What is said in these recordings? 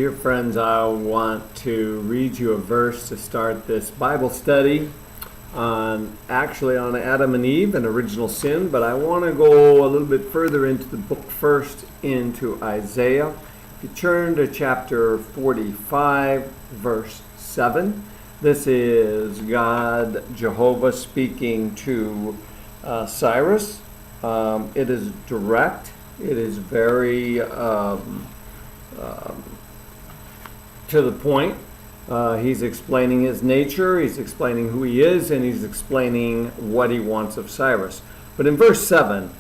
Dear friends, I want to read you a verse to start this Bible study on Adam and Eve and original sin, but I want to go a little bit further into the book first, into Isaiah. If you turn to chapter 45, verse 7, this is God, Jehovah, speaking to Cyrus. It is direct. It is very to the point. He's explaining his nature, he's explaining who he is, and he's explaining what he wants of Cyrus. But in verse 7,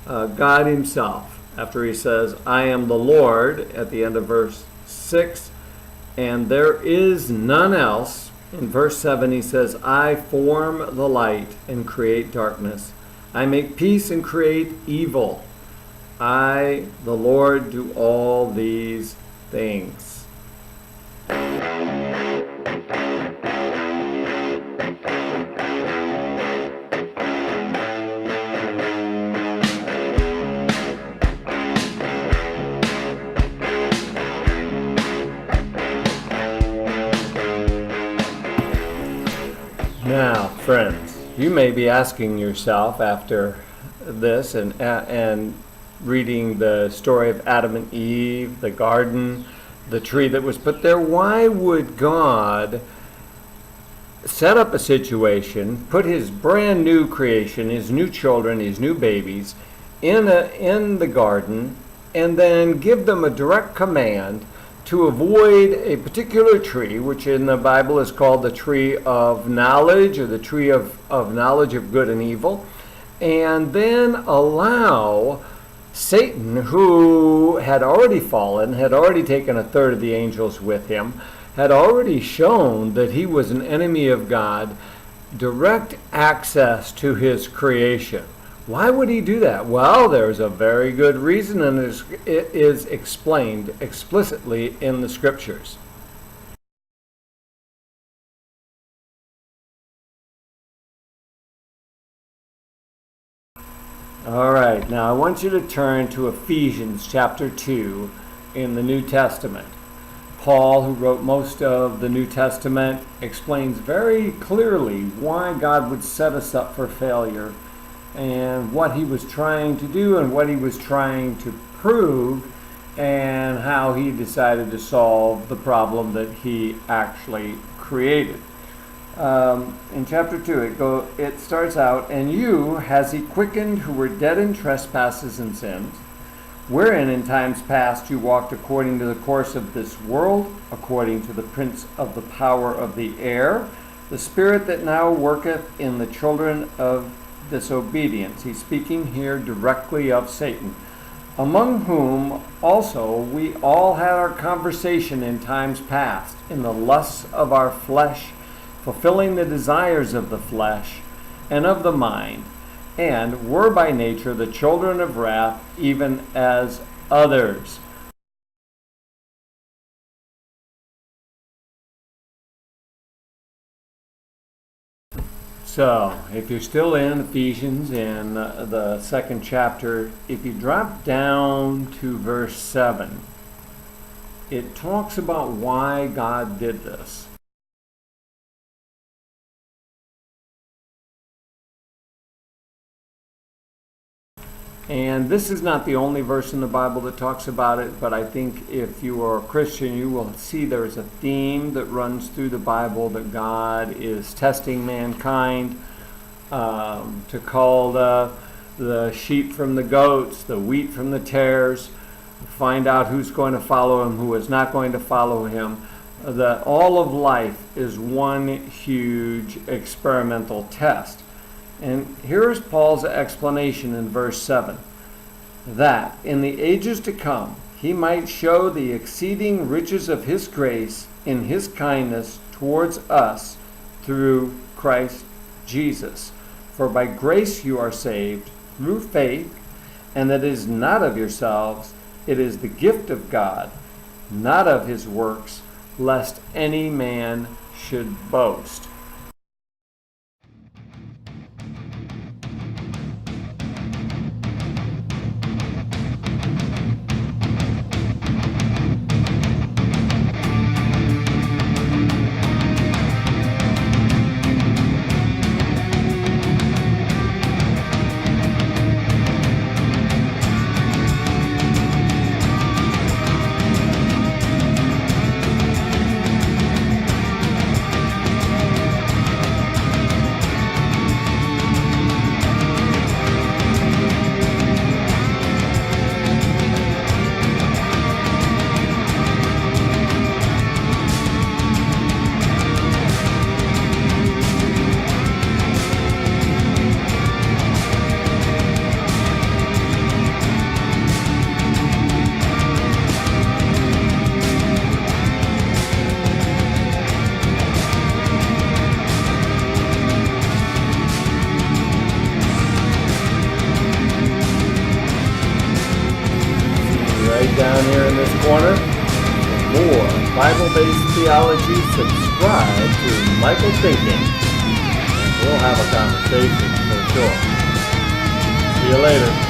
God himself, after he says, I am the Lord, at the end of verse 6, and there is none else, in verse 7 he says, I form the light and create darkness. I make peace and create evil. I, the Lord, do all these things. Now, friends, you may be asking yourself after this and reading the story of Adam and Eve, the garden, the tree that was put there, why would God set up a situation, put his brand new creation, his new children, his new babies in the garden, and then give them a direct command to avoid a particular tree, which in the Bible is called the tree of knowledge, or the tree of knowledge of good and evil, and then allow Satan, who had already fallen, had already taken a third of the angels with him, had already shown that he was an enemy of God, direct access to his creation. Why would he do that? Well, there's a very good reason, and it is explained explicitly in the scriptures. All right, now I want you to turn to Ephesians chapter 2 in the New Testament. Paul, who wrote most of the New Testament, explains very clearly why God would set us up for failure and what he was trying to do and what he was trying to prove and how he decided to solve the problem that he actually created. In chapter 2, it starts out, and you has he quickened who were dead in trespasses and sins, wherein in times past you walked according to the course of this world, according to the prince of the power of the air, the spirit that now worketh in the children of disobedience. He's speaking here directly of Satan, among whom also we all had our conversation in times past, in the lusts of our flesh, fulfilling the desires of the flesh and of the mind, and were by nature the children of wrath, even as others. So, if you're still in Ephesians in the second chapter, if you drop down to verse 7, it talks about why God did this. And this is not the only verse in the Bible that talks about it, but I think if you are a Christian, you will see there is a theme that runs through the Bible that God is testing mankind to call the sheep from the goats, the wheat from the tares, find out who's going to follow him, who is not going to follow him. That all of life is one huge experimental test. And here's Paul's explanation in verse 7. That in the ages to come he might show the exceeding riches of his grace in his kindness towards us through Christ Jesus. For by grace you are saved through faith, and that is not of yourselves, it is the gift of God, not of his works, lest any man should boast. Michael's Corner. For more Bible-based theology, subscribe to Michael Thinking. And we'll have a conversation for sure. See you later.